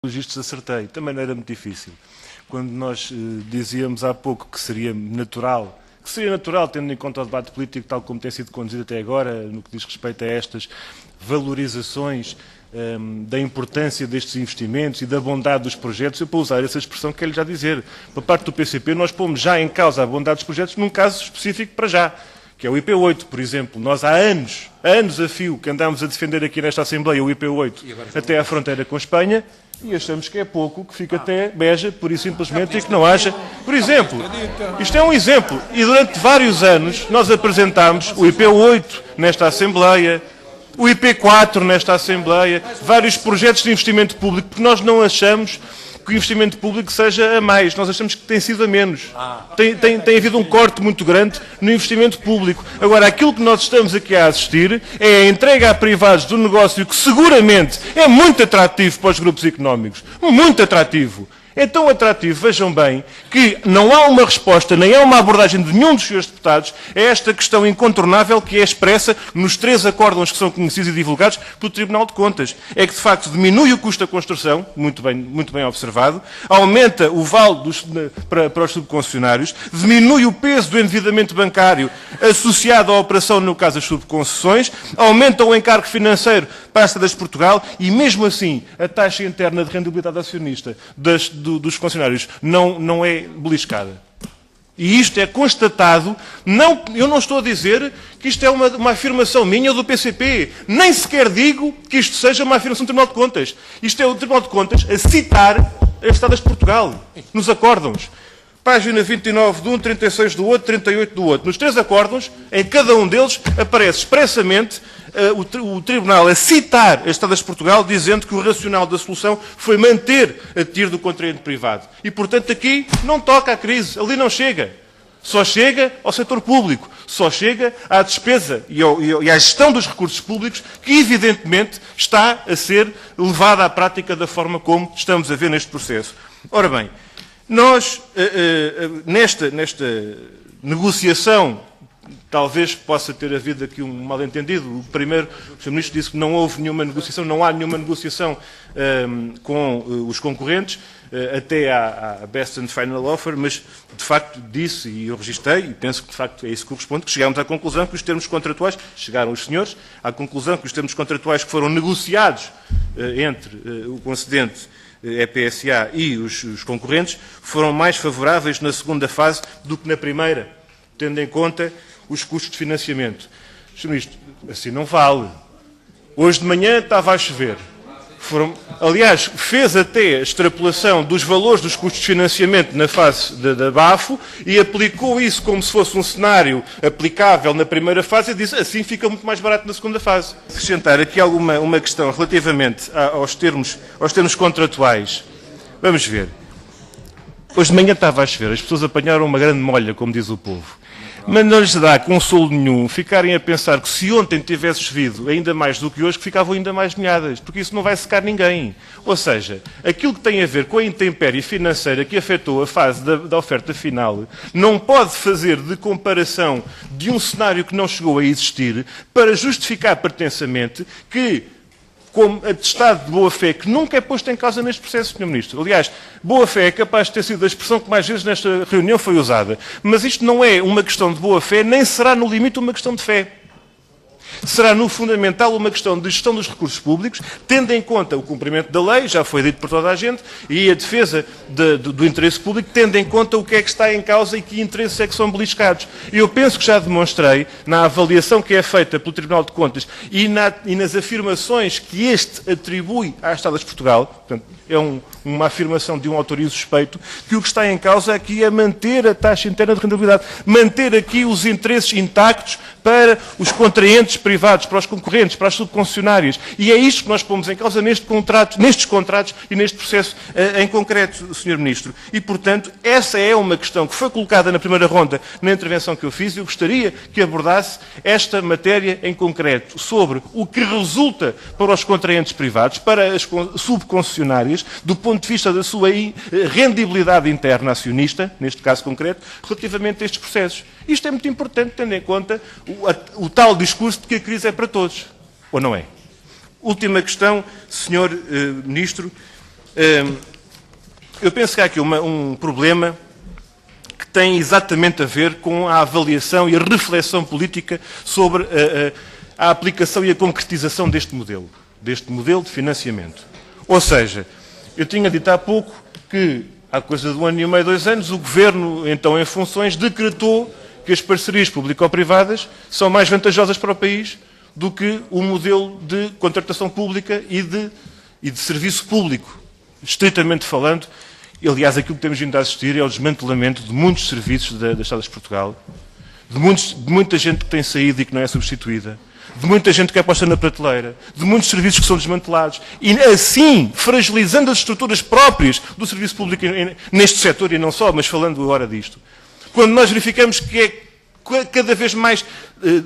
Registros acertei, também não era muito difícil. Quando nós dizíamos há pouco que seria natural, tendo em conta o debate político tal como tem sido conduzido até agora, no que diz respeito a estas valorizações da importância destes investimentos e da bondade dos projetos, eu para usar essa expressão quero-lhe já dizer, por parte do PCP nós pomos já em causa a bondade dos projetos num caso específico para já, que é o IP8, por exemplo. Nós há anos a fio, que andámos a defender aqui nesta Assembleia o IP8 até à fronteira com a Espanha, e achamos que é pouco, que fica até Beja, por isso simplesmente, e que não haja... Por exemplo, isto é um exemplo, e durante vários anos nós apresentámos o IP8 nesta Assembleia, o IP4 nesta Assembleia, vários projetos de investimento público, porque nós não achamos que o investimento público seja a mais, nós achamos que tem sido a menos. Tem havido um corte muito grande no investimento público. Agora, aquilo que nós estamos aqui a assistir é a entrega a privados do negócio que seguramente é muito atrativo para os grupos económicos. Muito atrativo. É tão atrativo, vejam bem, que não há uma resposta, nem há uma abordagem de nenhum dos senhores deputados a esta questão incontornável que é expressa nos 3 acórdãos que são conhecidos e divulgados pelo Tribunal de Contas. É que, de facto, diminui o custo da construção, muito bem observado, aumenta o vale para os subconcessionários, diminui o peso do endividamento bancário associado à operação, no caso das subconcessões, aumenta o encargo financeiro para as cidades de Portugal e, mesmo assim, a taxa interna de rendibilidade acionista dos funcionários não é beliscada. E isto é constatado, eu não estou a dizer que isto é uma afirmação minha ou do PCP, nem sequer digo que isto seja uma afirmação do Tribunal de Contas. Isto é o Tribunal de Contas a citar as Estados de Portugal, nos acórdãos. Página 29 de um, 36 do outro, 38 do outro. Nos 3 acórdãos, em cada um deles, aparece expressamente o Tribunal a citar as Estados de Portugal, dizendo que o racional da solução foi manter a tiro do contraente privado. E, portanto, aqui não toca a crise, ali não chega. Só chega ao setor público, só chega à despesa e à gestão dos recursos públicos, que, evidentemente, está a ser levada à prática da forma como estamos a ver neste processo. Ora bem, nós, nesta negociação, talvez possa ter havido aqui um mal-entendido. O primeiro, o Sr. Ministro disse que não houve nenhuma negociação, não há nenhuma negociação com os concorrentes, até à Best and Final Offer, mas, de facto, disse, e eu registrei, e penso que, de facto, é isso que corresponde, que chegámos à conclusão que os termos contratuais, chegaram os senhores, à conclusão que os termos contratuais que foram negociados entre o concedente EPSA e os concorrentes foram mais favoráveis na segunda fase do que na primeira, tendo em conta os custos de financiamento. Sr. Ministro, assim não vale. Hoje de manhã estava a chover. Aliás, fez até a extrapolação dos valores dos custos de financiamento na fase da BAFO e aplicou isso como se fosse um cenário aplicável na primeira fase e disse assim fica muito mais barato na segunda fase. Acrescentar aqui uma questão relativamente aos termos contratuais. Vamos ver. Hoje de manhã estava a chover, as pessoas apanharam uma grande molha, como diz o povo. Mas não lhes dá consolo nenhum ficarem a pensar que se ontem tivesse chovido ainda mais do que hoje, que ficavam ainda mais molhadas, porque isso não vai secar ninguém. Ou seja, aquilo que tem a ver com a intempérie financeira que afetou a fase da oferta final, não pode fazer de comparação de um cenário que não chegou a existir para justificar pretensamente que, como atestado de boa-fé, que nunca é posto em causa neste processo, Sr. Ministro. Aliás, boa-fé é capaz de ter sido a expressão que mais vezes nesta reunião foi usada. Mas isto não é uma questão de boa-fé, nem será no limite uma questão de fé. Será, no fundamental, uma questão de gestão dos recursos públicos, tendo em conta o cumprimento da lei, já foi dito por toda a gente, e a defesa do interesse público, tendo em conta o que é que está em causa e que interesses é que são beliscados. Eu penso que já demonstrei, na avaliação que é feita pelo Tribunal de Contas e nas afirmações que este atribui às Estados de Portugal, portanto, é uma afirmação de um autorizo suspeito, que o que está em causa aqui é manter a taxa interna de rentabilidade, manter aqui os interesses intactos para os contraentes privados, para os concorrentes, para as subconcessionárias. E é isto que nós pomos em causa nestes contratos e neste processo em concreto, Sr. Ministro. E, portanto, essa é uma questão que foi colocada na primeira ronda na intervenção que eu fiz e eu gostaria que abordasse esta matéria em concreto, sobre o que resulta para os contraentes privados, para as subconcessionárias, do ponto de vista da sua rendibilidade interna acionista, neste caso concreto, relativamente a estes processos. Isto é muito importante, tendo em conta o tal discurso de que a crise é para todos. Ou não é? Última questão, Sr. Ministro, Eu penso que há aqui um problema que tem exatamente a ver com a avaliação e a reflexão política sobre a aplicação e a concretização deste modelo de financiamento. Ou seja, eu tinha dito há pouco que, há coisa de 1 ano e meio, 2 anos, o Governo, então em funções, decretou que as parcerias público-privadas são mais vantajosas para o país do que o modelo de contratação pública e de serviço público, estritamente falando. E, aliás, aquilo que temos vindo a assistir é o desmantelamento de muitos serviços das Estradas de Portugal, de muita gente que tem saído e que não é substituída, de muita gente que é posta na prateleira, de muitos serviços que são desmantelados, e assim fragilizando as estruturas próprias do serviço público neste setor, e não só, mas falando agora disto. Quando nós verificamos que é cada vez mais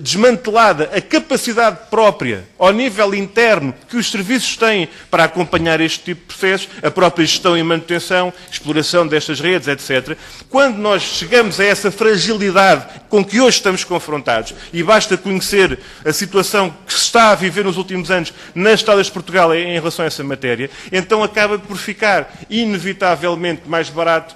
desmantelada a capacidade própria, ao nível interno, que os serviços têm para acompanhar este tipo de processos, a própria gestão e manutenção, exploração destas redes, etc. Quando nós chegamos a essa fragilidade com que hoje estamos confrontados, e basta conhecer a situação que se está a viver nos últimos anos nas Estradas de Portugal em relação a essa matéria, então acaba por ficar inevitavelmente mais barato,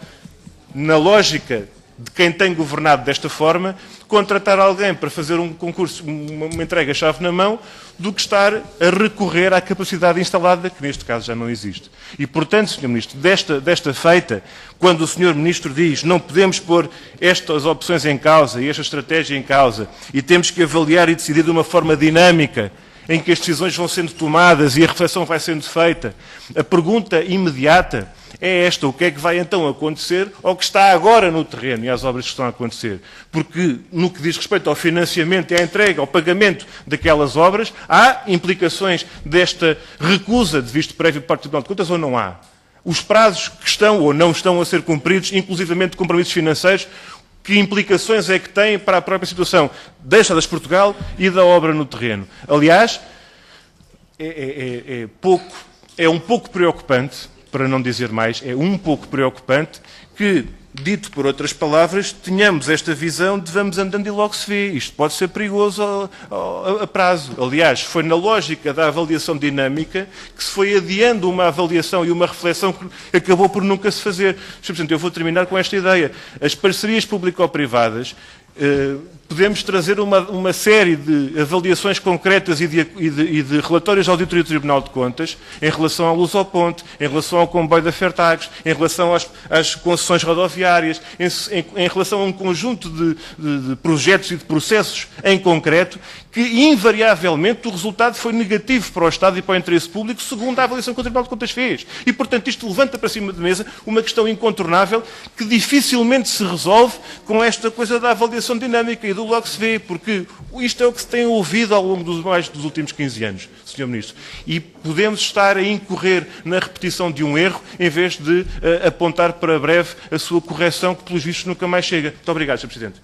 na lógica de quem tem governado desta forma, contratar alguém para fazer um concurso, uma entrega-chave na mão, do que estar a recorrer à capacidade instalada, que neste caso já não existe. E, portanto, Sr. Ministro, desta feita, quando o Sr. Ministro diz não podemos pôr estas opções em causa e esta estratégia em causa, e temos que avaliar e decidir de uma forma dinâmica, em que as decisões vão sendo tomadas e a reflexão vai sendo feita, a pergunta imediata é esta: o que é que vai então acontecer ao que está agora no terreno e às obras que estão a acontecer? Porque, no que diz respeito ao financiamento e à entrega, ao pagamento daquelas obras, há implicações desta recusa de visto prévio por parte do Tribunal de Contas ou não há? Os prazos que estão ou não estão a ser cumpridos, inclusivamente compromissos financeiros, que implicações é que têm para a própria situação das Estradas de Portugal e da obra no terreno? Aliás, é um pouco preocupante, para não dizer mais, é um pouco preocupante que, dito por outras palavras, tenhamos esta visão de vamos andando e logo se vê. Isto pode ser perigoso a prazo. Aliás, foi na lógica da avaliação dinâmica que se foi adiando uma avaliação e uma reflexão que acabou por nunca se fazer. Sr. Presidente, eu vou terminar com esta ideia. As parcerias público-privadas, podemos trazer uma série de avaliações concretas e de relatórios à Auditoria do Tribunal de Contas em relação à Lusoponte, em relação ao comboio da Fertags, em relação às concessões rodoviárias, em relação a um conjunto de projetos e de processos em concreto, que invariavelmente o resultado foi negativo para o Estado e para o interesse público, segundo a avaliação que o Tribunal de Contas fez. E, portanto, isto levanta para cima de mesa uma questão incontornável que dificilmente se resolve com esta coisa da avaliação dinâmica e do logo se vê, porque isto é o que se tem ouvido ao longo dos últimos 15 anos, Sr. Ministro. E podemos estar a incorrer na repetição de um erro em vez de apontar para breve a sua correção, que pelos vistos nunca mais chega. Muito obrigado, Sr. Presidente.